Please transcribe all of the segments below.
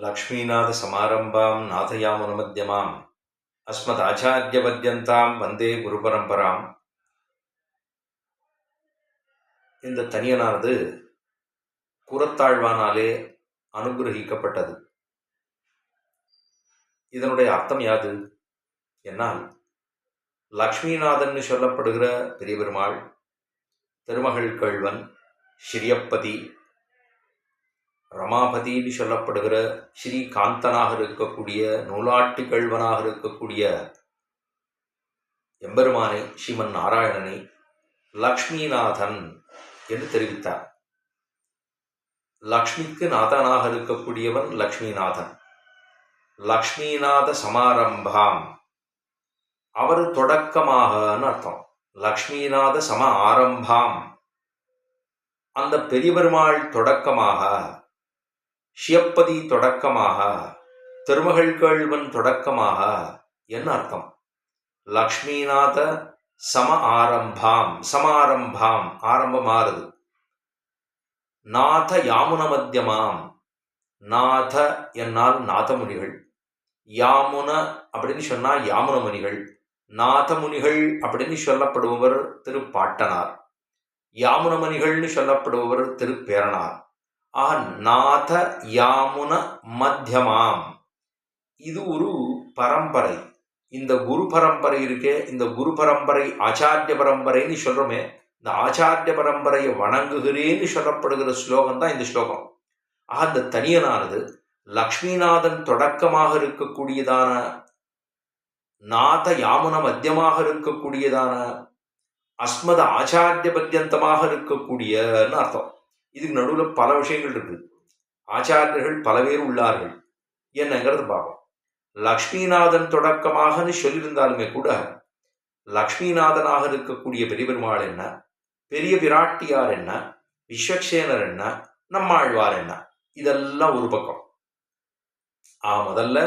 லக்ஷ்மீநாத சமாரம்பாம் நாதயாமுனமத்யமாம் அஸ்மதாச்சாரியபத்யந்தாம் வந்தே குரு பரம்பராம். இந்த தனியனானது கூறத்தாழ்வானாலே அனுகிரகிக்கப்பட்டது. இதனுடைய அர்த்தம் யாது என்னால், லக்ஷ்மிநாதன் சொல்லப்படுகிற பெரிய பெருமாள், திருமகள் கள்வன், ஸ்ரீயப்பதி, ரமாபதினு சொல்லப்படுகிற ஸ்ரீகாந்தனாக இருக்கக்கூடிய, நூலாட்டி கள்வனாக இருக்கக்கூடிய எம்பெருமானை, ஸ்ரீமன் நாராயணனை லக்ஷ்மிநாதன் என்று தெரிவித்தார். லக்ஷ்மிக்கு நாதனாக இருக்கக்கூடியவன் லக்ஷ்மிநாதன். லக்ஷ்மிநாத சமாரம்பாம், அவர் தொடக்கமாகன்னு அர்த்தம். லக்ஷ்மிநாத சம ஆரம்பாம், அந்த பெரிய பெருமாள் தொடக்கமாக, ஷியப்பதி தொடக்கமாக, திருமகள் கேள்வன் தொடக்கமாக என்ன அர்த்தம். லக்ஷ்மிநாத சம ஆரம்பாம், சமாரம்பாம் ஆரம்பமாறுது. நாத யாமுன மத்தியமாம், நாத என்னால் நாதமுனிகள், யாமுன அப்படின்னு சொன்னா யாமுன முனிகள், நாதமுனிகள் அப்படின்னு சொல்லப்படுபவர் திருப்பாட்டனார், யாமுனமணிகள்னு சொல்லப்படுபவர் திருப்பேரனார். நாத யாமுன மத்தியமாம், இது ஒரு பரம்பரை. இந்த குரு பரம்பரை இருக்கே, இந்த குரு பரம்பரை ஆச்சாரிய பரம்பரைன்னு சொல்றோமே, இந்த ஆச்சாரிய பரம்பரையை வணங்குகிறேன்னு சொல்லப்படுகிற ஸ்லோகம் தான் இந்த ஸ்லோகம். அந்த தனியனானது லக்ஷ்மிநாதன் தொடக்கமாக இருக்கக்கூடியதான, நாத யாமுன மத்தியமாக இருக்கக்கூடியதான, அஸ்மத ஆச்சாரிய பர்யந்தமாக இருக்கக்கூடியன்னு அர்த்தம். இதுக்கு நடுவில் பல விஷயங்கள் இருக்கு. ஆச்சாரியர்கள் பல பேர் உள்ளார்கள் என்னங்கிறது பார்ப்போம். லக்ஷ்மிநாதன் தொடக்கமாகன்னு சொல்லியிருந்தாலுமே கூட, லக்ஷ்மிநாதனாக இருக்கக்கூடிய பெரிய பெருமாள் என்ன, பெரிய பிராட்டியார் என்ன, விஸ்வக்சேனர் என்ன, நம்மாழ்வார் என்ன, இதெல்லாம் ஒரு பக்கம். முதல்ல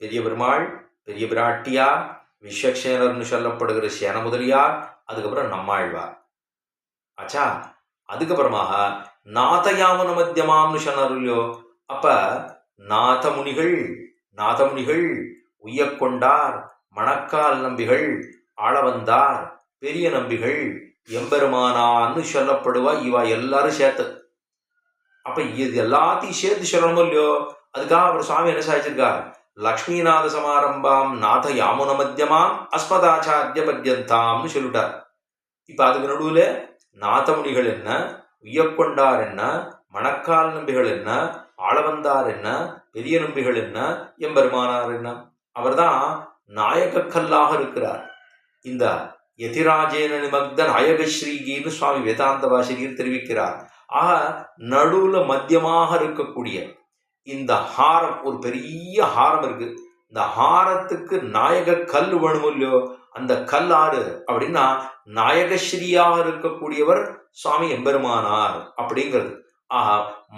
பெரிய பெருமாள், பெரிய பிராட்டியார், விஸ்வக்சேனர்னு சொல்லப்படுகிற சேன முதலியார், அதுக்கப்புறம் நம்மாழ்வார் ஆச்சா. அதுக்கப்புறமாக நாதயாமுன மத்தியமாம்னு சொன்னார் இல்லையோ. அப்ப நாதமுனிகள், நாதமுனிகள் உய்யக்கொண்டார், மணக்கால் நம்பிகள், ஆளவந்தார், பெரிய நம்பிகள், எம்பெருமானான்னு சொல்லப்படுவா. இவா எல்லாரும் சேர்த்து. அப்ப இது எல்லாத்தையும் சேர்த்து சொல்லணும் இல்லையோ. அதுக்காக அவர் சுவாமி என்ன சாதிச்சிருக்கார், லக்ஷ்மிநாத சமாரம்பாம் நாத யாமுன மத்தியமாம் அஸ்மதாச்சாரிய பர்யந்தாம்னு சொல்லிட்டார். இப்ப அதுக்கு நடுவில் நாதமுனிகள் என்ன, உய்யக்கொண்டார் என்ன, மணக்கால் நம்பிகள் என்ன, ஆளவந்தார் என்ன, பெரிய நம்பிகள் என்ன, எம்பெருமானார் என்ன. அவர் தான் நாயக கல்லாக இருக்கிறார். இந்த யதிராஜேன நிமக்த நாயகஸ்ரீகின்னு சுவாமி வேதாந்த வாசிரியர் தெரிவிக்கிறார். நடுவுல மத்தியமாக இருக்கக்கூடிய இந்த ஹாரம், ஒரு பெரிய ஹாரம் இருக்கு. இந்த ஹாரத்துக்கு நாயக கல் வேணும் இல்லையோ. அந்த கல் ஆறு அப்படின்னா நாயகஸ்ரீயாக இருக்கக்கூடியவர் சுவாமி எம்பெருமானார் அப்படிங்கிறது.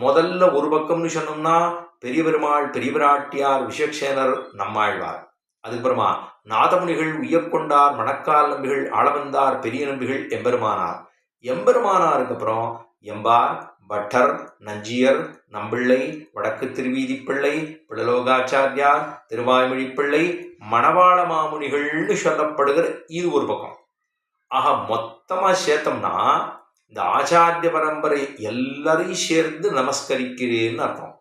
முதல்ல ஒரு பக்கம்னு சொன்னோம்னா பெரிய பெருமாள், பெரிய பிராட்டியார், விஸ்வக்சேனர், நம்மாழ்வார். அதுக்கப்புறமா நாதமுனிகள், உய்யக்கொண்டார், மணக்கால் நம்பிகள், ஆளவந்தார், பெரிய நம்பிகள், எம்பெருமானார். எம்பெருமானாருக்கு அப்புறம் எம்பார், பட்டர், நஞ்சியர், நம்பிள்ளை, வடக்கு திருவீதி பிள்ளை, பிள்ளலோகாச்சாரியார், திருவாய்மொழி பிள்ளை, மணவாள மாமுனிகள்னு சொல்லப்படுகிற இது ஒரு பக்கம். மொத்தமா சேர்த்தோம்னா இந்த ஆச்சாரிய பரம்பரை எல்லாரையும் சேர்ந்து நமஸ்கரிக்கிறேன்னு அர்த்தம்.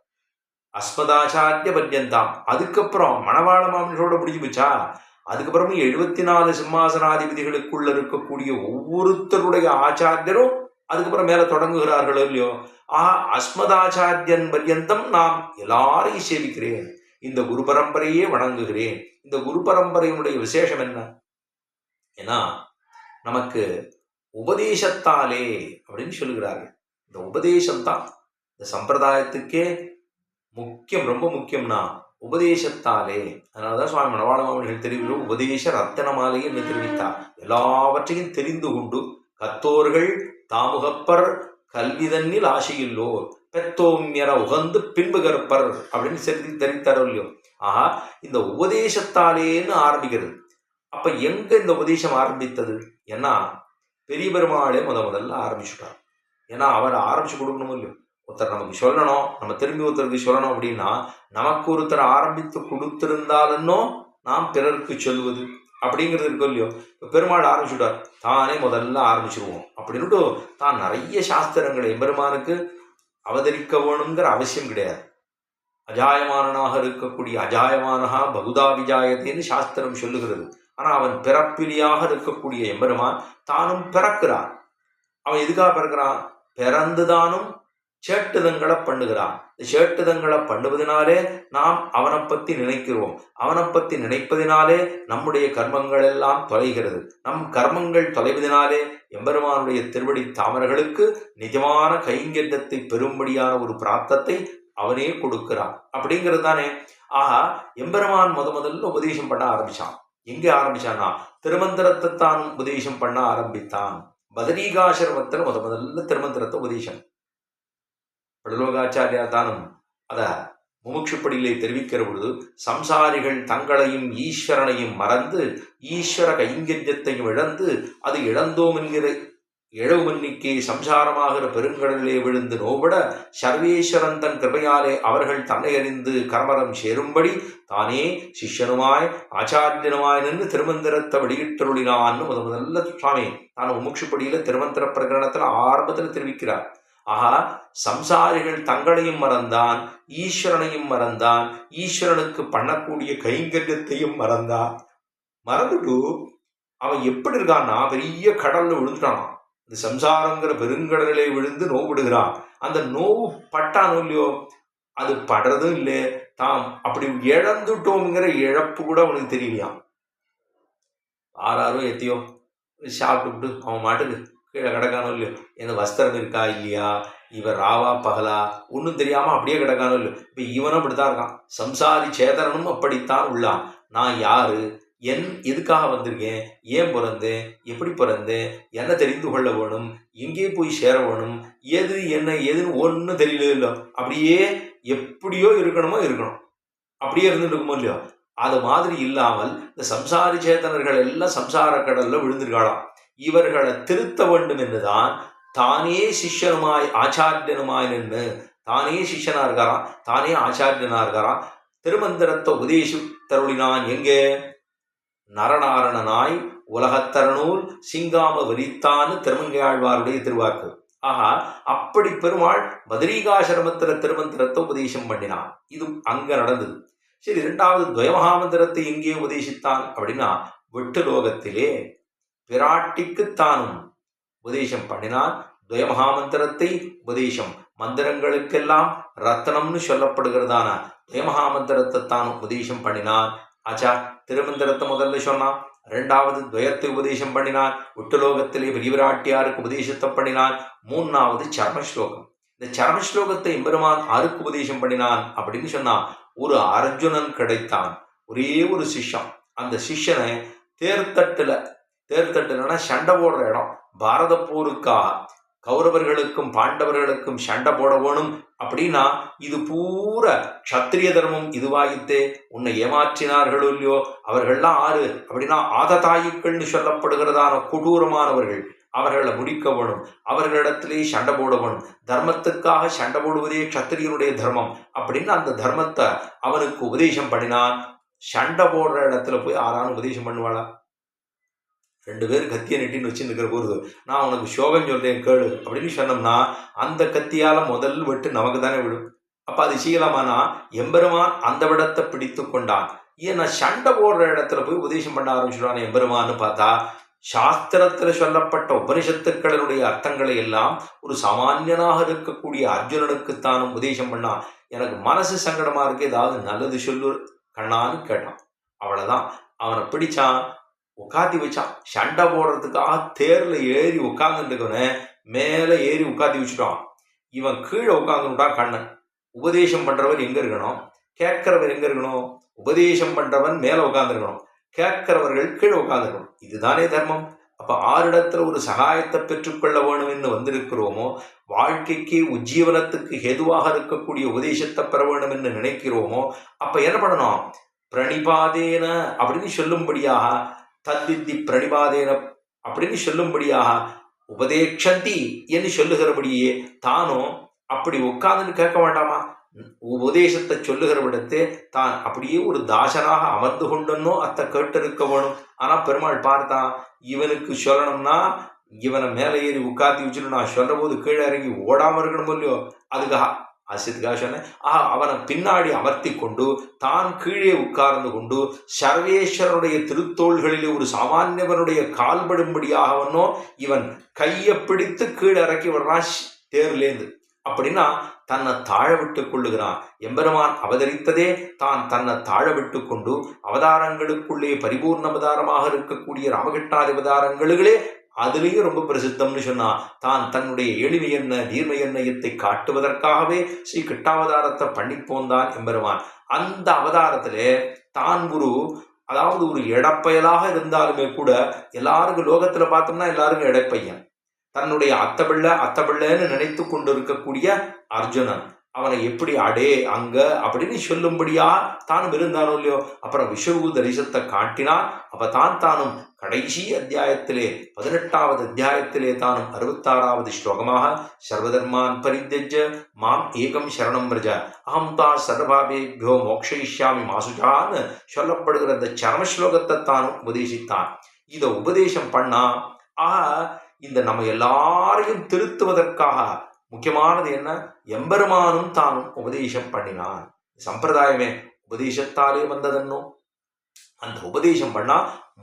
அஸ்மதாச்சாரிய பர்யந்தாம். அதுக்கப்புறம் மணவாள மாமுனிகளோட முடிஞ்சு போச்சா. அதுக்கப்புறமும் 74 சிம்மாசனாதிபதிகளுக்குள்ள இருக்கக்கூடிய ஒவ்வொருத்தருடைய ஆச்சாரியரும் அதுக்கப்புறம் மேல தொடங்குகிறார்களோ இல்லையோ. அஸ்மதாச்சாரியன் பர்யந்தம் நாம் எல்லாரையும் சேவிக்கிறேன், இந்த குரு பரம்பரையே வணங்குகிறேன். இந்த குரு பரம்பரையினுடைய விசேஷம் என்ன? ஏன்னா நமக்கு உபதேசத்தாலே அப்படின்னு சொல்லுகிறார்கள். இந்த உபதேசம்தான் இந்த சம்பிரதாயத்துக்கே முக்கியம், ரொம்ப முக்கியம்னா உபதேசத்தாலே. அதனாலதான் சுவாமி மணவாள மாமுனிகள் தெரிவிக்கிற உபதேச ரத்தனமாலையை என்று தெரிவித்தார். எல்லாவற்றையும் தெரிந்து கொண்டு கத்தோர்கள் தாமுகப்பர் கல்விதன்னில் ஆசையில்லோர் பெத்தோமியர உகந்து பின்பு கற்பர் அப்படின்னு தெரிவித்தாரோ இல்லையோ. இந்த உபதேசத்தாலேன்னு ஆரம்பிக்கிறது. அப்ப எங்க இந்த உபதேசம் ஆரம்பித்தது? ஏன்னா பெரிய பெருமாளே முதல்ல ஆரம்பிச்சுட்டார். ஏன்னா அவர் ஆரம்பிச்சு கொடுக்கணும் இல்லையோ. ஒருத்தர் நமக்கு சொல்லணும், நம்ம திரும்பி ஒருத்தருக்கு சொல்லணும் அப்படின்னா நமக்கு ஒருத்தர் ஆரம்பித்து கொடுத்திருந்தாலும் நாம் பிறருக்கு சொல்வது அப்படிங்கிறது இருக்கும் இல்லையோ. இப்போ பெருமாள் ஆரம்பிச்சுட்டார், தானே முதல்ல ஆரம்பிச்சிருவோம் அப்படின்னுட்டு தான் நிறைய சாஸ்திரங்களை எம்பெருமானுக்கு அவதரிக்க வேணுங்கிற அவசியம் கிடையாது. அஜாயமானனாக இருக்கக்கூடிய அஜாயமானஹா பகுதா விஜாயத்தேன்னு சாஸ்திரம் சொல்லுகிறது. ஆனால் அவன் பிறப்பிலியாக இருக்கக்கூடிய எம்பெருமான் தானும் பிறக்கிறான். அவன் எதுக்காக பிறக்கிறான்? பிறந்துதானும் சேட்டுதங்களை பண்ணுகிறான். இந்த சேட்டுதங்களை பண்ணுவதனாலே நாம் அவனை பற்றி நினைக்கிறோம். அவனை பற்றி நினைப்பதினாலே நம்முடைய கர்மங்கள் எல்லாம் தொலைகிறது. நம் கர்மங்கள் தொலைவதனாலே எம்பெருமானுடைய திருவடி தாமர்களுக்கு நிஜமான கைங்கரியத்தை பெறும்படியான ஒரு பிராப்தத்தை அவனே கொடுக்கிறான் அப்படிங்கிறது தானே. ஆஹா, எம்பெருமான் முதல்ல உபதேசம் பண்ண ஆரம்பிச்சான். எங்கே ஆரம்பிச்சான்னா திருமந்திரத்தை தான் உபதேசம் பண்ண ஆரம்பித்தான். பதரீகாசிரமத்தில் முதல்ல திருமந்திரத்தை உபதேசம். படுலோகாச்சாரியா தானும் அதை முமுட்சுப்படியிலே தெரிவிக்கிற பொழுது, சம்சாரிகள் தங்களையும் ஈஸ்வரனையும் மறந்து ஈஸ்வர கைங்கரியத்தையும் இழந்து அது இழந்தோம் என்கிற இழவுமன்னிக்கே சம்சாரமாகிற பெருங்கடலிலே விழுந்து நோபட சர்வேஸ்வரன் தன் கிருபையாலே அவர்கள் தன்னை அறிந்து கர்மரம் சேரும்படி தானே சிஷ்யனுமாய் ஆச்சாரியனுமாய் நின்று திருமந்திரத்தை வெளியிட்டருளினான்னு முதல்ல சுவாமி தான் முமுட்சுப்படியில திருமந்திர பிரகரணத்தில் ஆரம்பத்தில் தெரிவிக்கிறார். ஆஹா, சம்சாரிகள் தங்களையும் மறந்தான், ஈஸ்வரனையும் மறந்தான், ஈஸ்வரனுக்கு பண்ணக்கூடிய கைங்கரியத்தையும் மறந்தான். மறந்துட்டு அவன் எப்படி இருக்கான்னா பெரிய கடல்ல விழுந்துட்டான். இந்த சம்சாரங்கிற பெருங்கடலிலே விழுந்து நோவிடுகிறான். அந்த நோவு பட்டானோ இல்லையோ, அது படுறதும் இல்லை. தாம் அப்படி இழந்துட்டோம்ங்கிற இழப்பு கூட அவனுக்கு தெரியலையாம். ஆறாரோ எத்தையோ சாப்பிட்டுவிட்டு அவன் மாட்டுக்கு கீழே கிடக்கானோ இல்லையோ, எந்த வஸ்திரம் இருக்கா இல்லையா, இவன் ராவா பகலா ஒன்றும் தெரியாமல் அப்படியே கிடக்கானோ இல்லையோ. இப்போ இவனும் அப்படித்தான் இருக்கான். சம்சாரி சேதனனும் அப்படித்தான் உள்ளான். நான் யாரு, எதுக்காக வந்திருக்கேன், ஏன் பிறந்தேன், எப்படி பிறந்தேன், என்ன தெரிந்து கொள்ள வேணும், எங்கே போய் சேர வேணும், எது என்ன எதுன்னு ஒன்றும் தெரியல இல்லை. அப்படியே எப்படியோ இருக்கணுமோ இருக்கணும், அப்படியே இருந்துட்டு இருக்குமோ இல்லையோ. அது மாதிரி இல்லாமல் இந்த சம்சாரி சேத்தனர்கள் எல்லாம் சம்சார கடல்ல விழுந்திருக்காளாம். இவர்களை திருத்த வேண்டும் என்றுதான் தானே சிஷ்யனுமாய் ஆச்சாரியனுமாய் நின்று தானே சிஷ்யனா இருக்காராம், தானே ஆச்சாரியனா இருக்காராம். திருமந்திரத்தை உபதேசித்தருளினான். எங்கே? நரநாரணனாய் உலகத்தரநூல் சிங்காம விரித்தான்னு திருமங்கையாழ்வாருடைய திருவாக்கு. ஆஹா, அப்படி பெருமாள் பதரீகாசிரமத்தில் திருமந்திரத்தை உபதேசம் பண்ணினான். இது அங்க நடந்தது. சரி, இரண்டாவது துவயமகாமந்திரத்தை எங்கே உபதேசித்தான் அப்படின்னா வெட்டு லோகத்திலே பிராட்டிக்குத்தானும் உபதேசம் பண்ணினான். துவயமகாமந்திரத்தை உபதேசம் மந்திரங்களுக்கெல்லாம் ரத்னம்னு சொல்லப்படுகிறதான துவயமகாமந்திரத்தை தான் உபதேசம் பண்ணினான். ஆச்சா, திருமந்திரத்தை முதல்ல சொன்னான். இரண்டாவது துவயத்தை உபதேசம் பண்ணினான். விட்டுலோகத்திலே பெரியவிராட்டியாருக்கு உபதேசத்தை பண்ணினான். மூணாவது சர்மஸ்லோகம். இந்த சர்மஸ்லோகத்தை எம்பெருமான் ஆருக்கு உபதேசம் பண்ணினான் அப்படின்னு சொன்னான். ஒரு அர்ஜுனன் கிடைத்தான், ஒரே ஒரு சிஷ்யம். அந்த சிஷ்யனை தேர்தட்டுலன்னா சண்டை போடுற இடம். பாரத போருக்காக கௌரவர்களுக்கும் பாண்டவர்களுக்கும் சண்டை போட வேணும் அப்படின்னா இது பூரா க்ஷத்திரிய தர்மம் இதுவாயித்தே. உன்னை ஏமாற்றினார்களோ இல்லையோ, அவர்கள்லாம் ஆறு அப்படின்னா ஆததாயிக்கள்னு சொல்லப்படுகிறதான கொடூரமானவர்கள். அவர்களை முடிக்க வேணும், அவர்களிடத்திலே சண்டை போட வேணும். தர்மத்துக்காக சண்டை போடுவதே க்ஷத்திரியனுடைய தர்மம் அப்படின்னு அந்த தர்மத்தை அவனுக்கு உபதேசம் பண்ணினான். சண்டை போடுற இடத்துல போய் ஆறான்னு உபதேசம் பண்ணுவாளா? 2 பேர் கத்தியை நெட்டின்னு வச்சுருக்கிற போது நான் உனக்கு சோகம் சொல்றேன் கேளு அப்படின்னு சொன்னோம்னா அந்த கத்தியால முதல் வெட்டு நமக்கு தானே விடும். அப்ப அது செய்யலாமானா எம்பெருமான் அந்த விடத்தை பிடித்து கொண்டான். ஏன்னா சண்டை போடுற இடத்துல போய் உபதேசம் பண்ண ஆரம்பிச்சுடுவான் எம்பெருமான்னு பார்த்தா சாஸ்திரத்தில் சொல்லப்பட்ட உபனிஷத்துக்களினுடைய அர்த்தங்களை எல்லாம் ஒரு சாமானியனாக இருக்கக்கூடிய அர்ஜுனனுக்குத்தான் உபதேசம் பண்ணான். எனக்கு மனசு சங்கடமா இருக்கு, ஏதாவது நல்லது சொல்லு கண்ணான்னு கேட்டான். அவ்வளவுதான். அவனை பிடிச்சான், உட்காத்தி வச்சான். சண்டை போடுறதுக்காக தேர்ல ஏறி உட்கார்ந்துருக்கவன மேலே ஏறி உட்காத்தி வச்சுட்டான். இவன் கீழே உட்காந்துட்டான். கண்ணன் உபதேசம் பண்றவர் எங்க இருக்கணும், கேட்கிறவர் எங்க இருக்கணும்? உபதேசம் பண்றவன் மேல உட்கார்ந்துருக்கணும், கேட்கிறவர்கள் கீழே உட்கார்ந்துருக்கணும். இதுதானே தர்மம். அப்ப ஆறிடத்துல ஒரு சகாயத்தை பெற்றுக்கொள்ள வேணும் என்று வந்திருக்கிறோமோ, வாழ்க்கைக்கு உஜ்ஜீவனத்துக்கு ஹேதுவாக இருக்கக்கூடிய உபதேசத்தை பெற வேண்டும் என்று நினைக்கிறோமோ, அப்ப என்ன பண்ணணும்? பிரணிபாதேன அப்படின்னு சொல்லும்படியாக, தத்வித்தி பிரணிபாதேன அப்படின்னு சொல்லும்படியாக, உபதேக்ஷந்தி என்று சொல்லுகிறபடியே தானும் அப்படி உட்கார்ந்துட்டு கேட்க வேண்டாமா? உபதேசத்தை சொல்லுகிறவிடத்தே தான் அப்படியே ஒரு தாசனாக அமர்ந்து கொண்டனோ அத்தை கேட்டிருக்க வேணும். ஆனா பெருமாள் பார்த்தான், இவனுக்கு சொல்லணும்னா இவனை மேலே ஏறி உட்காந்து வச்சுட்டு நான் சொல்ற போது கீழே இறங்கி ஓடாம இருக்கணும் இல்லையோ, அதுக்காக ஆசியத்துக்காக சொன்னேன். அவனை பின்னாடி அமர்த்தி கொண்டு தான் கீழே உட்கார்ந்து கொண்டு சர்வேஸ்வரனுடைய திருத்தோள்களிலே ஒரு சாமானியவனுடைய கால்படும்படியாகவனோ இவன் கையை பிடித்து கீழே இறக்கி விடுறான் தேர்லேந்து. அப்படின்னா தன்னை தாழ விட்டு கொள்ளுகிறான். எம்பெருமான் அவதரித்ததே தான் தன்னை தாழ விட்டு கொண்டு அவதாரங்களுக்குள்ளே பரிபூர்ண அவதாரமாக இருக்கக்கூடிய ராமகிருஷ்ணாதி அவதாரங்களே அதுலேயும் ரொம்ப பிரசித்தம்னு சொன்னா தான் தன்னுடைய எளிமை என்ன நீர்மை என்னத்தை காட்டுவதற்காகவே ஸ்ரீ கிருஷ்ணாவதாரத்தை பண்ணி போந்தான் எம்பெருமான். அந்த அவதாரத்திலே தான் அதாவது ஒரு எடப்பயலாக இருந்தாலுமே கூட எல்லாருக்கும் லோகத்துல பார்த்தோம்னா எல்லாருக்கும் எடைப்பையன். தன்னுடைய அத்தபிள்ளைன்னு நினைத்து கொண்டு இருக்கக்கூடிய அர்ஜுனன் அவனை எப்படி அடே அங்க அப்படின்னு சொல்லும்படியா தானும் இருந்தானோ இல்லையோ. அப்புறம் விஸ்வரூப தரிசனத்தை காட்டினான். அப்ப தானும் கடைசி அத்தியாயத்திலே 18வது அத்தியாயத்திலே தானும் 66வது ஸ்லோகமாக சர்வதர்மான் பரித்யஜ்ய மாம் ஏகம் சரணம் பிரஜ அகம் தா சர்வபாவேபியோ மோக்ஷயிஷ்யாமி மாசுஜான்னு சொல்லப்படுகிற அந்த சரம ஸ்லோகத்தை தானும் உபதேசித்தான். இதை உபதேசம் பண்ணா இந்த நம்ம எல்லாரையும் திருத்துவதற்காக முக்கியமானது என்ன, எம்பெருமானும் தானும் உபதேசம் பண்ணினான். சம்பிரதாயமே உபதேசத்தாலே வந்ததன்னோ. அந்த உபதேசம் பண்ணா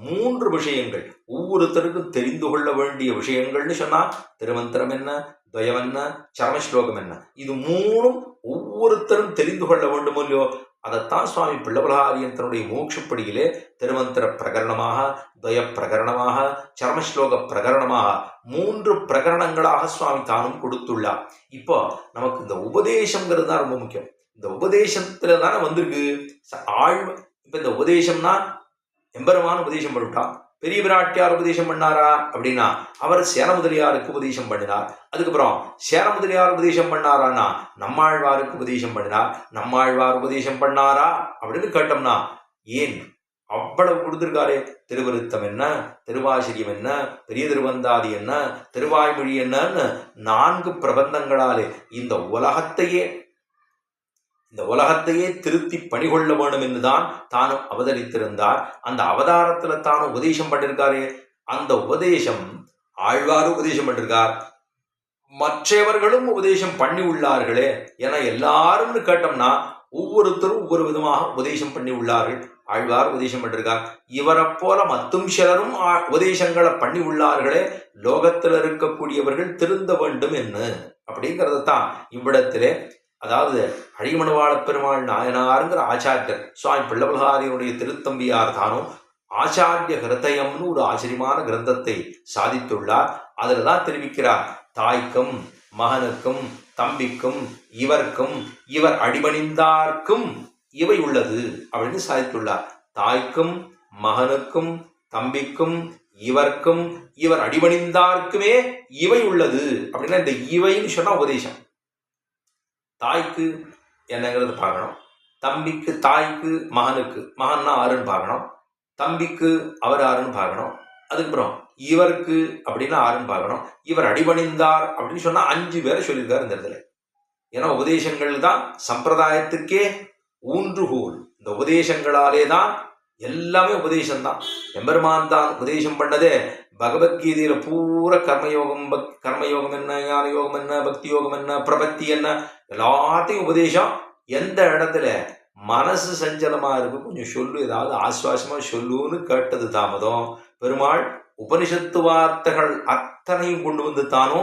3 விஷயங்கள் ஒவ்வொருத்தருக்கும் தெரிந்து கொள்ள வேண்டிய விஷயங்கள்னு சொன்னா திருமந்திரம் என்ன, துவயம் என்ன, சரமஸ்லோகம் என்ன, இது 3 ஒவ்வொருத்தரும் தெரிந்து கொள்ள வேண்டுமோ இல்லையோ. அதைத்தான் சுவாமி பிள்ளவலஹாரியன் தன்னுடைய மோட்சப்படியிலே திருமந்திர பிரகரணமாக, துவய பிரகரணமாக, சரமஸ்லோக பிரகரணமாக 3 பிரகரணங்களாக சுவாமி தானும் கொடுத்துள்ளார். இப்போ நமக்கு இந்த உபதேசம்ங்கிறது தான் ரொம்ப முக்கியம். இந்த உபதேசத்துல தானே வந்திருக்கு இப்ப இந்த உபதேசம்னா எம்பெருமான் உபதேசம் பண்ணிட்டான். பெரிய பிராட்டியார் உபதேசம் பண்ணாரா அப்படின்னா அவர் சேர முதலியாருக்கு உபதேசம் பண்ணினார். அதுக்கப்புறம் சேர முதலியார் உபதேசம் பண்ணாரான்னா நம்மாழ்வாருக்கு உபதேசம் பண்ணினார். நம்மாழ்வார் உபதேசம் பண்ணாரா அப்படின்னு கேட்டோம்னா ஏன் அவ்வளவு கொடுத்திருக்காரு. திருவருத்தம் என்ன, திருவாசிரியம் என்ன, பெரிய திருவந்தாதி என்ன, திருவாய்மொழி என்னன்னு 4 பிரபந்தங்களாலே இந்த உலகத்தையே திருத்தி பணிகொள்ள வேண்டும் என்றுதான் தானும் அவதரித்திருந்தார். அந்த அவதாரத்துல தானும் உபதேசம் பண்ணிருக்காரு. அந்த உபதேசம் ஆழ்வாரும் உபதேசம் பண்ணிருக்கார், மற்றவர்களும் உபதேசம் பண்ணி உள்ளார்களே. ஏன்னா எல்லாரும்னு கேட்டோம்னா ஒவ்வொருத்தரும் ஒவ்வொரு விதமாக உபதேசம் பண்ணி உள்ளார்கள். ஆழ்வார் உபதேசம் பண்ணிருக்கார். இவரை போல மத்தும் சிலரும் உபதேசங்களை பண்ணி உள்ளார்களே. லோகத்தில் இருக்கக்கூடியவர்கள் திருந்த வேண்டும் என்ன அப்படிங்கிறதான் இவ்விடத்திலே, அதாவது அழிமணவாள பெருமாள் நாயனாருங்கிற ஆச்சாரியர் சுவாமி பிள்ளவலஹாரியனுடைய திருத்தம்பியார் தானும் ஆச்சாரிய ஹிருதயம்னு ஒரு ஆச்சரியமான கிரந்தத்தை சாதித்துள்ளார். அதில் தான் தெரிவிக்கிறார், தாய்க்கும் மகனுக்கும் தம்பிக்கும் இவர்க்கும் இவர் அடிபணிந்தார்க்கும் இவை உள்ளது அப்படின்னு சாதித்துள்ளார். தாய்க்கும் மகனுக்கும் தம்பிக்கும் இவர்க்கும் இவர் அடிபணிந்தார்க்குமே இவை உள்ளது அப்படின்னா இந்த இவைன்னு சொன்னா உபதேசம். தாய்க்கு என்னங்கிறது பார்க்கணும், தம்பிக்கு தாய்க்கு மகனுக்கு மகன்னா ஆறுன்னு பார்க்கணும், தம்பிக்கு அவர் ஆறுன்னு பார்க்கணும், அதுக்கப்புறம் இவருக்கு அப்படின்னா ஆறுன்னு பார்க்கணும். இவர் அடிபணிந்தார் அப்படின்னு சொன்னா 5 பேரை சொல்லியிருக்காரு இந்த இடத்துல. ஏன்னா உபதேசங்கள் தான் சம்பிரதாயத்துக்கே ஊன்றுகோல். இந்த உபதேசங்களாலே தான் எல்லாமே உபதேசம்தான். எம்பெருமான் தான் உபதேசம் பண்ணதே பகவத்கீதையில பூரா கர்மயோகம் என்ன, ஞான யோகம் என்ன, பக்தி யோகம் என்ன, பிரபத்தி என்ன, எல்லாத்தையும் உபதேசம். எந்த இடத்துல மனசு சஞ்சலமா இருக்கு கொஞ்சம் சொல்லு, ஏதாவது ஆஸ்வாசமா சொல்லுன்னு கேட்டது தாமதம். பெருமாள் உபனிஷத்து வார்த்தைகள் அத்தனையும் கொண்டு வந்து தானோ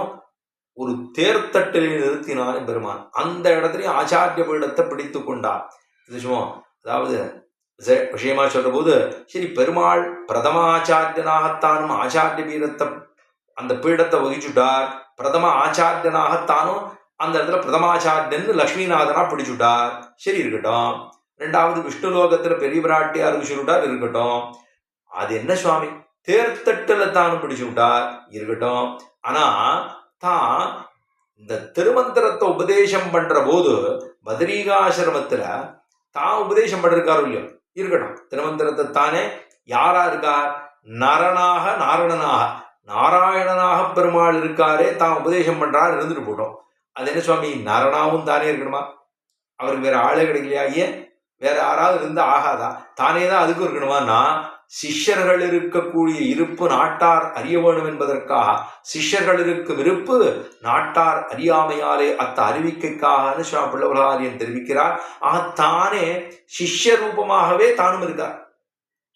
ஒரு தேர்தட்டிலே நிறுத்தினான் பெருமான். அந்த இடத்துலயும் ஆச்சாரிய பீடத்தை பிடித்து கொண்டார். இது சும்மா அதாவது விஷயமா சொல்ற போது சரி, பெருமாள் பிரதம ஆச்சாரியனாகத்தானும் ஆச்சாரிய பீடத்தை அந்த பீடத்தை வகிச்சுட்டார். பிரதம ஆச்சாரியனாகத்தானும் அந்த இடத்துல பிரதமாச்சாரியன் லக்ஷ்மிநாதனா பிடிச்சுட்டார். சரி இருக்கட்டும். 2வது விஷ்ணு லோகத்துல பெரிய பிராட்டியார் சொல்லிட்டார் இருக்கட்டும். அது என்ன சுவாமி தேர்தட்டுல தானும் பிடிச்சு விட்டார் இருக்கட்டும். ஆனா தான் இந்த திருமந்திரத்தை உபதேசம் பண்ற போது பத்ரிகாசிரமத்துல தான் உபதேசம் பண்ணிருக்காரு இல்லையோ, இருக்கட்டும். திருமந்திரத்தை தானே யாரா இருக்கார், நரனாக நாராயணனாக பெருமாள் இருக்காரே தான் உபதேசம் பண்றார், இருந்துட்டு போட்டோம். அது என்ன சுவாமி, நரனாவும் தானே இருக்கணுமா? அவருக்கு வேற ஆளே கிடைக்கலையா? ஏன் வேற யாராவது இருந்தா ஆகாதா? தானே தான் அதுக்கும் இருக்கணுமான்னா, சிஷ்யர்கள் இருக்கக்கூடிய இருப்பு நாட்டார் அறிய வேணும் என்பதற்காக, சிஷ்யர்கள் இருக்கும் இருப்பு நாட்டார் அறியாமையாலே அத்த அறிவிக்கைக்காக சுவாமி பிள்ளவராரியன் தெரிவிக்கிறார். தானே சிஷ்ய ரூபமாகவே தானும் இருக்கார்.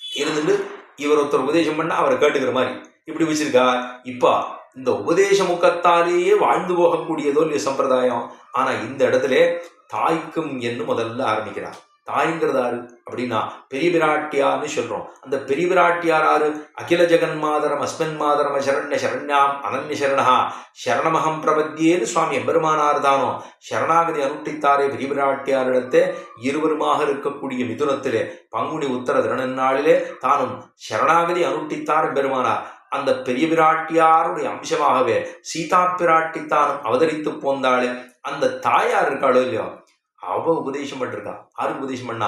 இருந்துட்டு இவர் ஒருத்தர் உபதேசம் பண்ண அவரை கேட்டுக்கிற மாதிரி இப்படி வச்சிருக்கார். இப்ப இந்த உபதேச முகத்தாலேயே வாழ்ந்து போகக்கூடியதோ இல்லையோ சம்பிரதாயம். ஆனா இந்த இடத்துல தாய்க்கும் என்று முதல்ல ஆரம்பிக்கிறார். தாய்ங்கிறது ஆறு அப்படின்னா பெரிய பிராட்டியார்னு சொல்றோம். அந்த பெரிய பிராட்டியார் ஆறு? அகில ஜெகன் மாதரம் அஸ்மன் மாதரம் சரண்ய சரண்யாம் அனன்ய சரணா சரணமகம் பிரபத்தியேன்னு சுவாமி எம்பெருமானார் தானோ சரணாகதி அனுஷ்டித்தாரே பெரிய பிராட்டியாரிடத்தே இருவருமாக இருக்கக்கூடிய மிதுனத்திலே பங்குனி உத்தர திருநன்னாளிலே தானும் சரணாகதி அனுஷ்டித்தார் எம்பெருமானார். அந்த பெரிய பிராட்டியாருடைய அம்சமாகவே சீதா பிராட்டித்தானும் அவதரித்து போந்தாளே அந்த தாயார் இருக்காளோ இல்லையோ, அவ உபதேசம் பண்ணிருக்கா. யாருக்கு உபதேசம் பண்ணா?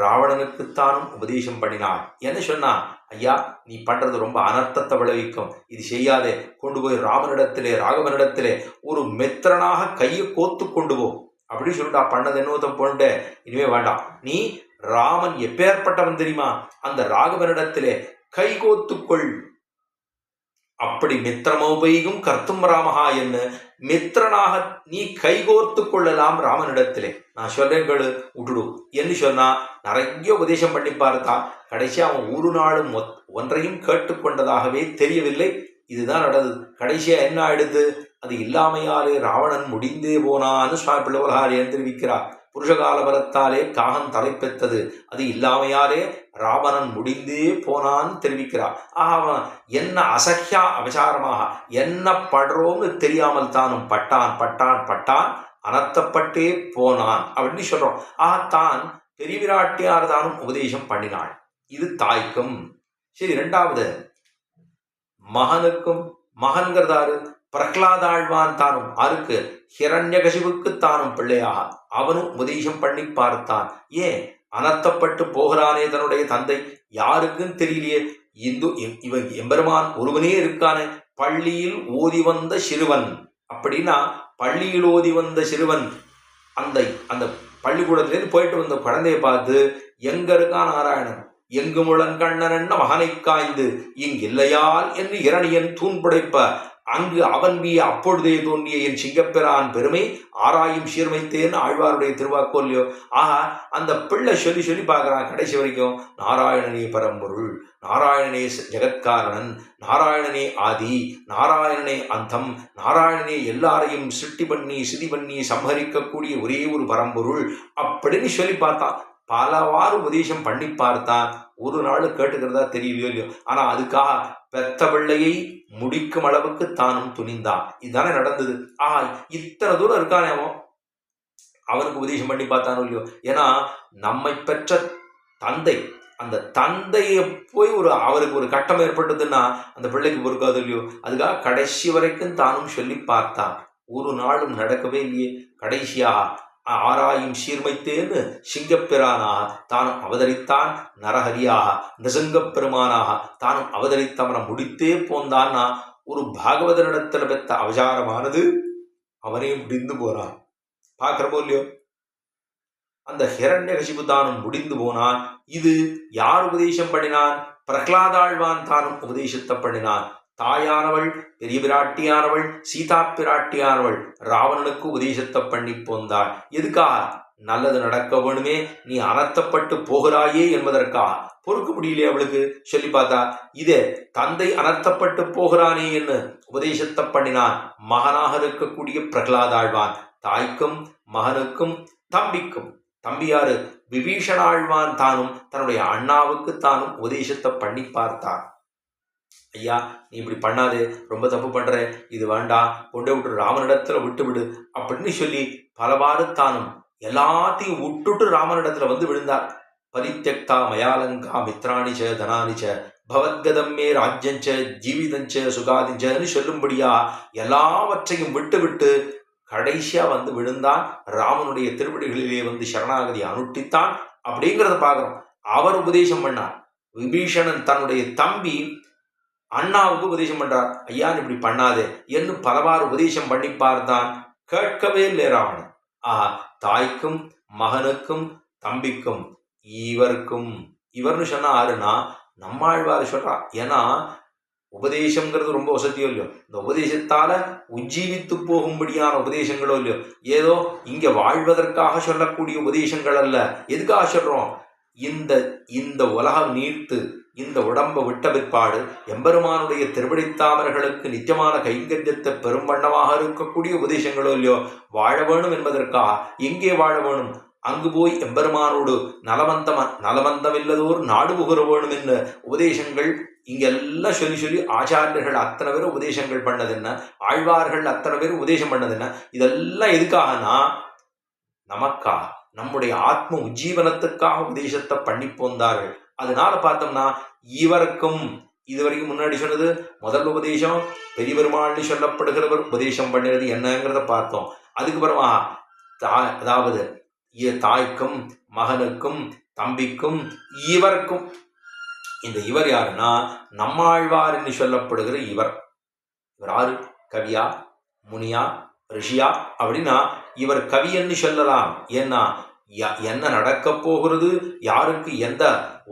ராவணனுக்குத்தானும் உபதேசம் பண்ணினாள். என்ன சொன்னா? ஐயா, நீ பண்றது ரொம்ப அனர்த்தத்தை விளைவிக்கும், இது செய்யாதே, கொண்டு போய் ராமனிடத்திலே ராகவனிடத்திலே ஒரு மெத்திரனாக கையை கோத்து கொண்டு போ அப்படின்னு சொல்லிட்டா. பண்ணது என்னவோ போன்ட்டு இனிமே வேண்டாம், நீ ராமன் எப்பேற்பட்டவன் தெரியுமா, அந்த ராகவனிடத்திலே கை கோத்துக்கொள். அப்படி மித்திரமோபைகும் கர்த்தும் ராமஹா என்ன மித்திரனாக நீ கைகோர்த்து கொள்ளலாம் ராமனிடத்திலே. நான் சொல்றேன் கேளு, விட்டுடு என்று சொன்னா நிறைய உபதேசம் பண்ணி பார்த்தா கடைசி அவன் ஒரு நாளும் ஒன்றையும் கேட்டுக்கொண்டதாகவே தெரியவில்லை. இதுதான் நடந்தது. கடைசியா என்ன ஆயிடுது? அது இல்லாமையாலே ராவணன் முடிந்தே போனான்னு சுவாமி பிள்ளவராரியன் தெரிவிக்கிறார். புருஷகால பலத்தாலே காகன் தலை பெற்றது, அது இல்லாமையாலே ராவணன் முடிந்தே போனான்னு தெரிவிக்கிறார். அவன் என்ன அசக்கியா அபசாரமாக என்ன படுறோம்னு தெரியாமல் தானும் பட்டான் பட்டான் பட்டான் அனர்த்தப்பட்டே போனான் அப்படின்னு சொல்றோம். தான் பெரிய விராட்டியார் தானும் உபதேசம் பண்ணினாள். இது தாய்க்கும். சரி, இரண்டாவது மகனுக்கும். மகன்கிறதாரு? பிரகலாதாழ்வான் தானும் ஆருக்கு? ஹிரண்யகசிபுக்கு தானும் பிள்ளையாக அவனும் உபதேசம் பண்ணி பார்த்தான். ஏன் அனர்த்தப்பட்டு போகிறானே தன்னுடைய தந்தை, யாருக்குன்னு தெரியலையே. இவன் எம்பெருமான் ஒருவனே இருக்கானே. பள்ளியில் ஓதி வந்த சிறுவன் அப்படின்னா, பள்ளியில் ஓதி வந்த சிறுவன் அந்த அந்த பள்ளிக்கூடத்திலேருந்து போயிட்டு வந்த குழந்தைய பார்த்து, எங்க இருக்கான் நாராயணன், எங்கு முழங்கண்ணன் என்ன மகனை காய்ந்து இங்கில்லையால் என்று இரணியன் தூண்புடைப்ப அங்கு அவன் அப்பொழுதே தோன்றிய என் சிங்கப்பெறான் பெருமை ஆராயும் சீர்மைத்தேன்னு ஆழ்வாருடைய திருவாக்கோல்லையோ. அந்த பிள்ளை சொல்லி சொல்லி பார்க்குறான் கடைசி வரைக்கும். நாராயணனே பரம்பொருள், நாராயணனே ஜெகத்காரணன், நாராயணனே ஆதி, நாராயணனே அந்தம், நாராயணனே எல்லாரையும் சிருஷ்டி பண்ணி சிதி பண்ணி சம்ஹரிக்கக்கூடிய ஒரே ஒரு பரம்பொருள் அப்படின்னு சொல்லி பார்த்தான். பலவாறு உபதேசம் பண்ணி பார்த்தான். ஒரு நாள் கேட்டுக்கிறதா தெரியலையோ இல்லையோ. ஆனா அதுக்காக பெத்த பிள்ளையை முடிக்கும் அளவுக்கு தானும் துணிந்தான். இதுதானே நடந்தது. இத்தனை தூரம் இருக்கானே அவனுக்கு உபதேசம் பண்ணி பார்த்தானோ இல்லையோ. ஏன்னா நம்மை பெற்ற தந்தை, அந்த தந்தையை போய் அவருக்கு ஒரு கட்டம் ஏற்பட்டதுன்னா அந்த பிள்ளைக்கு பொறுக்காது இல்லையோ. அதுக்காக கடைசி வரைக்கும் தானும் சொல்லி பார்த்தான். ஒரு நாளும் நடக்கவே இல்லையே. கடைசியாக ஆராயும் சீர்மைத்தேன்னு சிங்கப்பெறானாக தானும் அவதரித்தான். நரஹரியாக நிசங்கப் பெருமானாக தானும் அவதரித்தவனை முடித்தே போந்தான்னா ஒரு பாகவதனிடத்தில் பெற்ற அவசாரமானது அவனே முடிந்து போனான். பார்க்கிறப்போ இல்லையோ. அந்த ஹிரண்யகசிபு தானும் முடிந்து போனான். இது யார் உபதேசம் பண்ணினான்? பிரகலாதாழ்வான் தானும் உபதேசத்தை பண்ணினான். தாயானவள் பெரிய பிராட்டியானவள் சீதா பிராட்டியானவள் ராவணனுக்கு உபதேசத்தை பண்ணி போந்தாள். எதுக்காக? நல்லது நடக்க வேணுமே, நீ அனர்த்தப்பட்டு போகிறாயே என்பதற்காக. பொறுக்க முடியலையே அவளுக்கு. சொல்லி பார்த்தா இதே தந்தை அனர்த்தப்பட்டு போகிறானே என்று உபதேசத்தை பண்ணினான் மகனாக இருக்கக்கூடிய பிரகலாதாழ்வான். தாய்க்கும் மகனுக்கும் தம்பிக்கும். தம்பியாரு? விபீஷணாழ்வான் தானும் தன்னுடைய அண்ணாவுக்கு தானும் உபதேசத்தை பண்ணி பார்த்தான். ஐயா, நீ இப்படி பண்ணாதே, ரொம்ப தப்பு பண்ற, இது வேண்டாம், கொண்டே விட்டு ராமனிடத்துல விட்டு விடு அப்படின்னு சொல்லி பலவாறு தானும் எல்லாத்தையும் விட்டுட்டு ராமனிடத்துல வந்து விழுந்தார். பரித்யக்தா மயாலங்கா மித்ராணிச்ச தனானிச்ச பவத்கதம்மே ராஜ்யஞ்ச ஜீவிதஞ்ச சுகாதிஞ்சன்னு சொல்லும்படியா எல்லாவற்றையும் விட்டு விட்டு கடைசியா வந்து விழுந்தான். ராமனுடைய திருவடிகளிலே வந்து சரணாகதி அனுஷ்டித்தான் அப்படிங்கிறத பார்க்கிறோம். அவர் உபதேசம் பண்ணார். விபீஷணன் தன்னுடைய தம்பி அண்ணாவுக்கு உபதேசம் பண்றார். ஐயா, இப்படி பண்ணாதே என்று பலவாறு உபதேசம் பண்ணி பார்த்தான். கேட்கவே இல்லை ராவணன். ஆஹா, தாய்க்கும் மகனுக்கும் தம்பிக்கும் இவருக்கும், இவர்னு சொன்னா ஆறுனா நம்மாழ்வார் சொல்றா. ஏன்னா உபதேசம்ங்கிறது ரொம்ப வசதியோ இல்லையோ, இந்த உபதேசத்தால உஜ்ஜீவித்து போகும்படியான உபதேசங்களோ இல்லையோ, ஏதோ இங்க வாழ்வதற்காக சொல்லக்கூடிய உபதேசங்கள் அல்ல. எதுக்காக சொல்றோம்? இந்த இந்த உலகம் நீர்த்து இந்த உடம்பை விட்ட பிற்பாடு எம்பெருமானுடைய திருவடித்தாமர்களுக்கு நித்தியமான கைங்கரியத்தை பெரும் வண்ணமாக இருக்கக்கூடிய உபதேசங்களோ இல்லையோ, வாழ வேணும் என்பதற்காக. எங்கே வாழ வேணும்? அங்கு போய் எம்பெருமானோடு நலவந்தம் இல்லதோர் நாடு புகழ வேணும் என்ன உபதேசங்கள் இங்கெல்லாம் சொல்லி சொல்லி ஆச்சாரியர்கள் அத்தனை பேர் உபதேசங்கள் பண்ணது என்ன, ஆழ்வார்கள் அத்தனை பேர் உபதேசம் பண்ணது என்ன, இதெல்லாம் எதுக்காகனா நமக்காக, நம்முடைய ஆத்ம உஜ்ஜீவனத்துக்காக உபதேசத்தை பண்ணி போந்தார்கள். அதனால பார்த்தோம்னா இவருக்கும் இதுவரைக்கும் முன்னாடி சொன்னது முதல் உபதேசம் பெரிய பெருமாள்னு சொல்லப்படுகிறவர் உபதேசம் பண்ணினது என்னங்கிறத பார்த்தோம். அதுக்கப்புறமா அதாவது தாய்க்கும் மகனுக்கும் தம்பிக்கும் இவருக்கும், இந்த இவர் யாருன்னா நம்மாழ்வார் என்று சொல்லப்படுகிற இவர். இவர் யாரு? கவியா, முனியா, ரிஷியா அப்படின்னா இவர் கவி என்று சொல்லலாம். ஏன்னா என்ன நடக்கப் போகிறது, யாருக்கு எந்த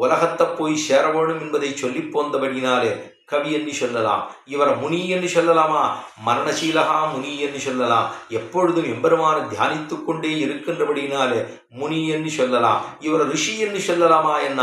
உலகத்தை போய் சேர வேணும் என்பதை சொல்லி போந்தபடினாலே கவி என்று சொல்லலாம். இவரை முனி என்று சொல்லலாமா? மரணசீலகா முனி என்று சொல்லலாம். எப்பொழுதும் எம்பெருமான தியானித்து கொண்டே இருக்கின்றபடினாலே முனி என்று சொல்லலாம். இவர் ரிஷி என்று சொல்லலாமா? என்ன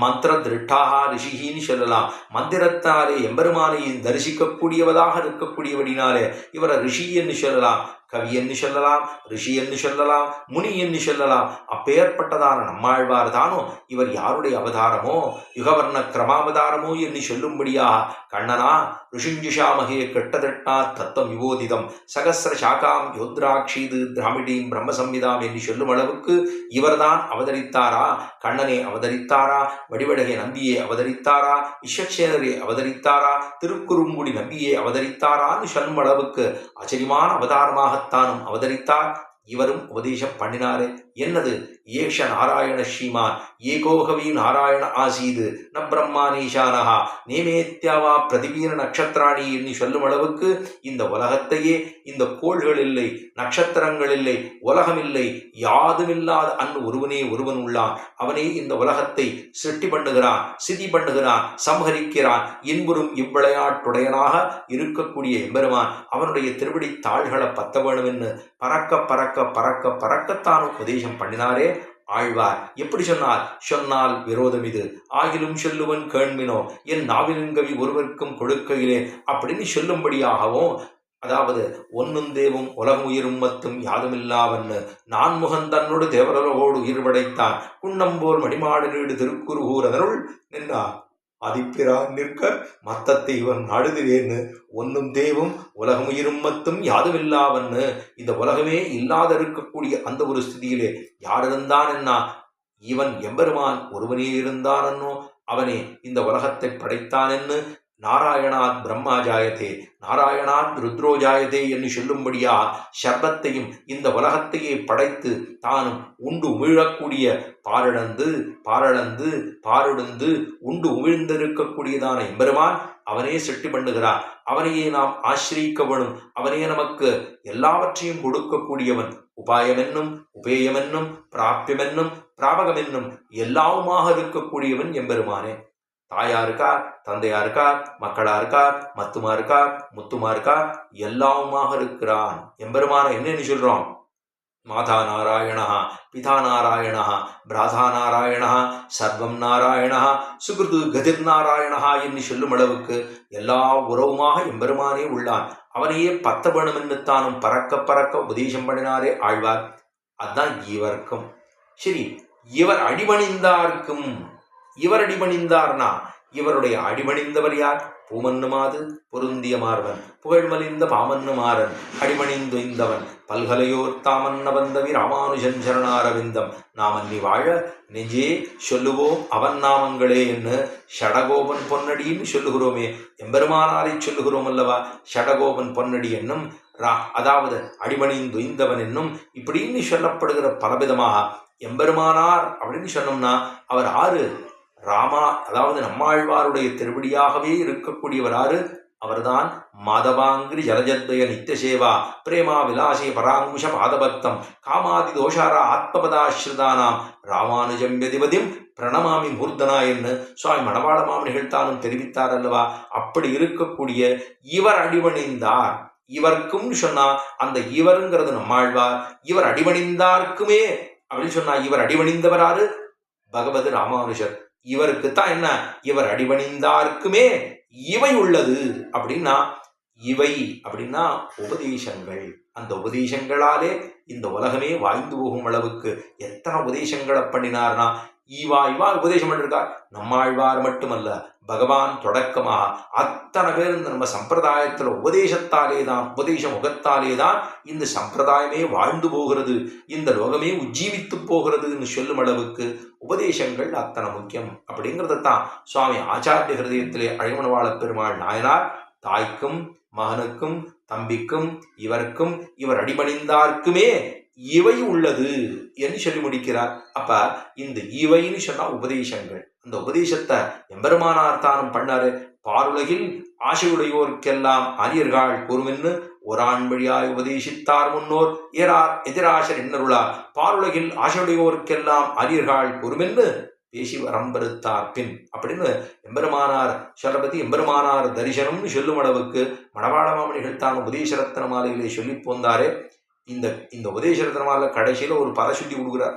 மந்திர திருட்டாகா ரிஷின்னு சொல்லலாம். மந்திரத்தாலே எம்பெருமானை தரிசிக்கக்கூடியவதாக இருக்கக்கூடியபடினாலே இவரை ரிஷி என்று சொல்லலாம். கவி என்று சொல்லலாம், ரிஷி என்று சொல்லலாம், முனி என்று சொல்லலாம். அப்பேற்பட்டதான நம்மாழ்வார் தானோ இவர் யாருடைய அவதாரமோ, யுகவர்ண கிரமாவதாரமோ என்று சொல்லும்படியாக கண்ணனா ருஷிஞ்சுஷாமகே கெட்டதட்டா தத்துவம் விவோதிதம் சகசிர சாக்காம் யோத்ராட்சீது திராமிடீம் பிரம்மசம்விதாம் என்று சொல்லும் அளவுக்கு இவர்தான் அவதரித்தாரா? கண்ணனே அவதரித்தாரா? வடிவழகை நம்பியே அவதரித்தாரா? விஸ்வக்சேனரே அவதரித்தாரா? திருக்குறுங்குடி நம்பியே அவதரித்தாரான்னு சொல்லும் அளவுக்கு ஆச்சரியமான அவதாரமாகத்தானும் அவதரித்தார். இவரும் உபதேசம் பண்ணினாரே. என்னது? ஏஷ நாராயண ஸ்ரீமான் ஏகோகவி நாராயண ஆசீது ந பிரம்மானீஷானஹா நேமேத்யாவா பிரதிவீர நட்சத்திராணி என்று சொல்லும் அளவுக்கு இந்த உலகத்தையே, இந்த கோள்கள் இல்லை, நட்சத்திரங்கள் இல்லை, உலகம் இல்லை, யாதுமில்லாத அன்று ஒருவனே ஒருவன் உள்ளான். அவனே இந்த உலகத்தை சிருஷ்டி பண்ணுகிறான், சிதி பண்ணுகிறான், சம்ஹரிக்கிறான். இன்புறும் இவ்விளையாட்டுடையனாக இருக்கக்கூடிய எம்பெருமான் அவனுடைய திருவடி தாள்களை பத்த வேணும் என்று பறக்க பறக்க பறக்க பறக்கத்தானும் உபதேசம் பண்ணினாரே ஆழ்வார். எப்படி சொன்னால் விரோதம் இது ஆகிலும் சொல்லுவன் கேண்மினோ என் நாவினங்கவி ஒருவருக்கும் கொடுக்கையிலே அப்படின்னு சொல்லும்படியாகவும், அதாவது ஒன்னும் தேவும் உலகம் உயிரும் மத்தும் யாதுமில்லாவன்னு நான்முகன் தன்னோடு தேவரலோடு உயிர் படைத்தான் குன்னம்போல் மடிமாடு நீடு திருக்குறுகூர் அதனுள் நின்றார் அதிப்பிரான் நிற்க மத்தத்தை இவன் நாடுகிறேன்னு ஒன்னும் தேவும் உலகம் உயிரும் மத்தும் யாதுமில்லாவன்னு இந்த உலகமே இல்லாத இருக்கக்கூடிய அந்த ஒரு ஸ்திதியிலே யார் இருந்தான் என்ன? இவன் எம்பெருமான் ஒருவனே இருந்தானோ, அவனே இந்த உலகத்தை படைத்தான் என்று நாராயணாத் பிரம்மா ஜாயதே நாராயணாத் ருத்ரோ ஜாயதே என்று சொல்லும்படியா சர்பத்தையும் இந்த உலகத்தையே படைத்து தானும் உண்டு உமிழக்கூடிய பாரளந்து உண்டு உமிழ்ந்திருக்கக்கூடியதான எம்பெருமான் அவனே சிருஷ்டி பண்ணுகிறான். அவனையே நாம் ஆசிரியிக்க வேணும். அவனே நமக்கு எல்லாவற்றையும் கொடுக்கக்கூடியவன். உபாயமென்னும் உபேயமென்னும் பிராபியமென்னும் பிராபகமென்னும் எல்லாவுமாக இருக்கக்கூடியவன் எம்பெருமானே. தாயா இருக்கார், தந்தையா இருக்கார், மக்களா இருக்கார், மத்துமா இருக்கார், முத்துமா இருக்கார், எல்லாவுமாக இருக்கிறான் எம்பெருமான. என்னன்னு சொல்றோம்? மாதா நாராயணா, பிதா நாராயணா, பிராதா நாராயணா, சர்வம் நாராயணா, சுகிருது கதிர் நாராயணா என்று சொல்லும் அளவுக்கு எல்லா உறவுமாக எம்பெருமானே உள்ளான். அவனையே பத்த வேணும் என்று தானும் பறக்க பறக்க உபதேசம் பண்ணினாரே ஆழ்வார். அதுதான் இவருக்கும். சரி, இவர் அடிபணிந்தார்க்கும். இவர் அடிபணிந்தார்னா இவருடைய அடிபணிந்தவர் யார்? பூமன்னுமாது பொருந்திய மார்வன் புகழ்மலிந்த பாமன்னுமாறன் அடிபணிந்தொய்ந்தவன் பல்கலையோர் தாமன்ன வந்தவி ராமானுஜன் சரணாரவிந்தம் நாமன்னி வாழ நெஞ்சே சொல்லுவோம் அவன் நாமங்களே என்று ஷடகோபன் பொன்னடின்னு சொல்லுகிறோமே, எம்பெருமானாரை சொல்லுகிறோம் அல்லவா? ஷடகோபன் பொன்னடி என்னும் அதாவது அடிபணிந்தொய்ந்தவன் என்னும் இப்படின்னு சொல்லப்படுகிற பலவிதமாக எம்பெருமானார் அப்படின்னு சொன்னோம்னா அவர் ஆறு? ராமா, அதாவது நம்மாழ்வாருடைய திருவடியாகவே இருக்கக்கூடியவர் ஆறு? அவர்தான் மாதவாங்கிரி ஜலஜத்வய நித்தியசேவா பிரேமா விலாசே பராங்குஷ பாதபக்தம் காமாதி தோஷார ஆத்மபதாஸ்ருதானாம் ராமானுஜம் யதிபதிம் பிரணமாமி மூர்தனா என்று சுவாமி மணவாள மாமனிகள் தானும் தெரிவித்தார் அல்லவா. அப்படி இருக்கக்கூடிய இவர் அடிபணிந்தார். இவர்க்கும் சொன்னா அந்த இவருங்கிறது நம்மாழ்வார். இவர் அடிபணிந்தார்க்குமே அப்படின்னு சொன்னா இவர் அடிபணிந்தவராரு பகவது ராமானுஜர். இவருக்குத்தான் என்ன, இவர் அடிபணிந்தார்க்குமே இவை உள்ளது அப்படின்னா, இவை அப்படின்னா உபதேசங்கள். அந்த உபதேசங்களாலே இந்த உலகமே வாய்ந்து போகும் அளவுக்கு எத்தனை உபதேசங்களை பண்ணினார்னா, இவா உபதேசம் பண்ணிருக்கார். நம்மாழ்வார் மட்டுமல்ல, பகவான் தொடக்கமாக அத்தனை பேர் இந்த நம்ம சம்பிரதாயத்தில் உபதேசத்தாலே தான், உபதேச முகத்தாலே தான் இந்த சம்பிரதாயமே வாழ்ந்து போகிறது, இந்த லோகமே உஜ்ஜீவித்து போகிறதுன்னு சொல்லும் அளவுக்கு உபதேசங்கள் அத்தனை முக்கியம். அப்படிங்கிறதான் சுவாமி ஆச்சாரிய ஹிருதயத்திலே அழிமணவாள பெருமாள் நாயனார் தாய்க்கும் மகனுக்கும் தம்பிக்கும் இவருக்கும் இவர் அடிபணிந்தார்க்குமே இவை உள்ளது என்று சொல்லி முடிக்கிறார். அப்ப இந்த இவைன்னு சொன்னா உபதேசங்கள். அந்த உபதேசத்தை எம்பெருமானார் தானும் பண்ணாரு. பாருலகில் ஆசையுடையோர்க்கெல்லாம் ஆரியர்கள் கூறுமென்னு ஒரான் வழியாய் உபதேசித்தார் முன்னோர் ஏறார் எதிராசர் இன்னருளார் பாருலகில் ஆசையுடையோர்க்கெல்லாம் ஆரியர்கள் கூறுமென்னு பேசி வரம்பெருத்தார் பின் அப்படின்னு எம்பெருமானார் சரபதி எம்பெருமானார் தரிசனம்னு சொல்லும் அளவுக்கு மணவாள மாமனிகள் தான் உபதேச ரத்ன மாலையிலே சொல்லி போந்தாரே. இந்த உபதேச ரத்ன மாலை கடைசியில ஒரு பரசுத்தி கொடுக்குறார்.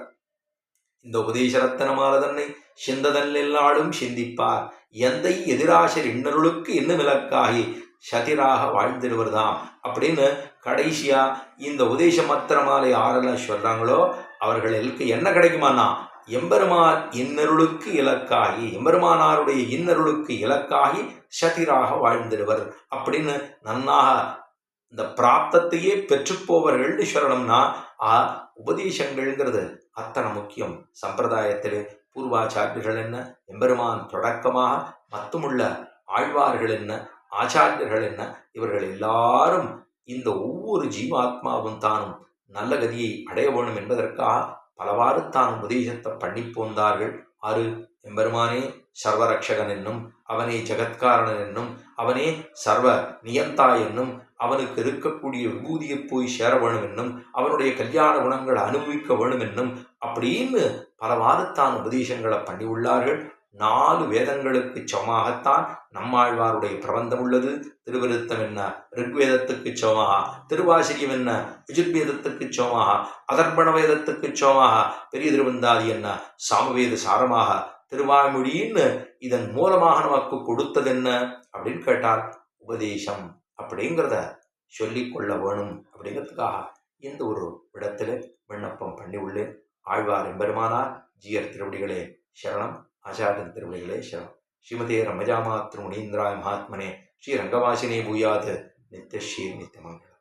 இந்த உபதேச ரத்ன மாலை தன்னை சிந்ததல்லாலும் சிந்திப்பார் எந்தை எதிராசர் இன்னருளுக்கு என்ன விலக்காகி சதிராக வாழ்ந்திருவர்தாம் அப்படின்னு கடைசியா இந்த உபதேச மத்திர மாலை யாரெல்லாம் சொல்றாங்களோ அவர்களுக்கு என்ன கிடைக்குமானா, எம்பெருமான் இன்னருளுக்கு இலக்காகி, எம்பெருமானாருடைய இன்னருளுக்கு இலக்காகி சதிராக வாழ்ந்திடுவர் அப்படின்னு நன்னாக இந்த பிராப்தத்தையே பெற்றுப்போவர்கள்னு சொல்லணும்னா உபதேசங்கள்ங்கிறது அத்தனை முக்கியம். சம்பிரதாயத்தில் பூர்வாச்சாரியர்கள் என்ன, எம்பெருமான் தொடக்கமாக மத்துமுள்ள ஆழ்வார்கள் என்ன, ஆச்சாரியர்கள் என்ன, இவர்கள் எல்லாரும் இந்த ஒவ்வொரு ஜீவாத்மாவும் தானும் நல்ல கதியை அடைய வேணும் என்பதற்காக பலவாறு தான் உபதேசத்தை பண்ணி போந்தார்கள். ஆறு எம்பெருமானே சர்வரக்ஷகன் என்னும், அவனே ஜெகத்காரணன் என்னும், அவனே சர்வ நியந்தா என்னும், அவனுக்கு இருக்கக்கூடிய விபூதியை போய் சேர வேணும் என்னும், அவனுடைய கல்யாண குணங்களை அனுபவிக்க வேணும் என்னும் அப்படின்னு பலவாறு தான் உபதேசங்களை பண்ணி உள்ளார்கள். 4 வேதங்களுக்கு சமமாகத்தான் நம்மாழ்வாருடைய பிரபந்தம் உள்ளது. திருவிருத்தம் என்ன ரிக்வேதத்துக்கு சமமாக, திருவாசிரியம் என்ன யஜுர்வேதத்துக்கு சமமாக, அதர்பண வேதத்துக்கு சமமாக, பெரிய திருவந்தாதி என்ன சாமவேத சாரமாக, திருவாய்மொழின்னு இதன் மூலமாக நமக்கு கொடுத்தது என்ன அப்படின்னு கேட்டால் உபதேசம் அப்படிங்கிறத சொல்லிக்கொள்ள வேணும். அப்படிங்கிறதுக்காக இந்த ஒரு இடத்துல விண்ணப்பம் பண்ணி உள்ளேன். ஆழ்வார் எம்பெருமானார் ஜீயர் திருவடிகளே சரணம், ஆச்சாரியன் திருவடிகளே சரணம். ஸ்ரீமதே ரமஜாமாத்ரு முனீந்திராய மகாத்மனே ஸ்ரீ ரங்கவாசினே பூயாது நித்யஸ்ரீ நித்தியமங்கலம்.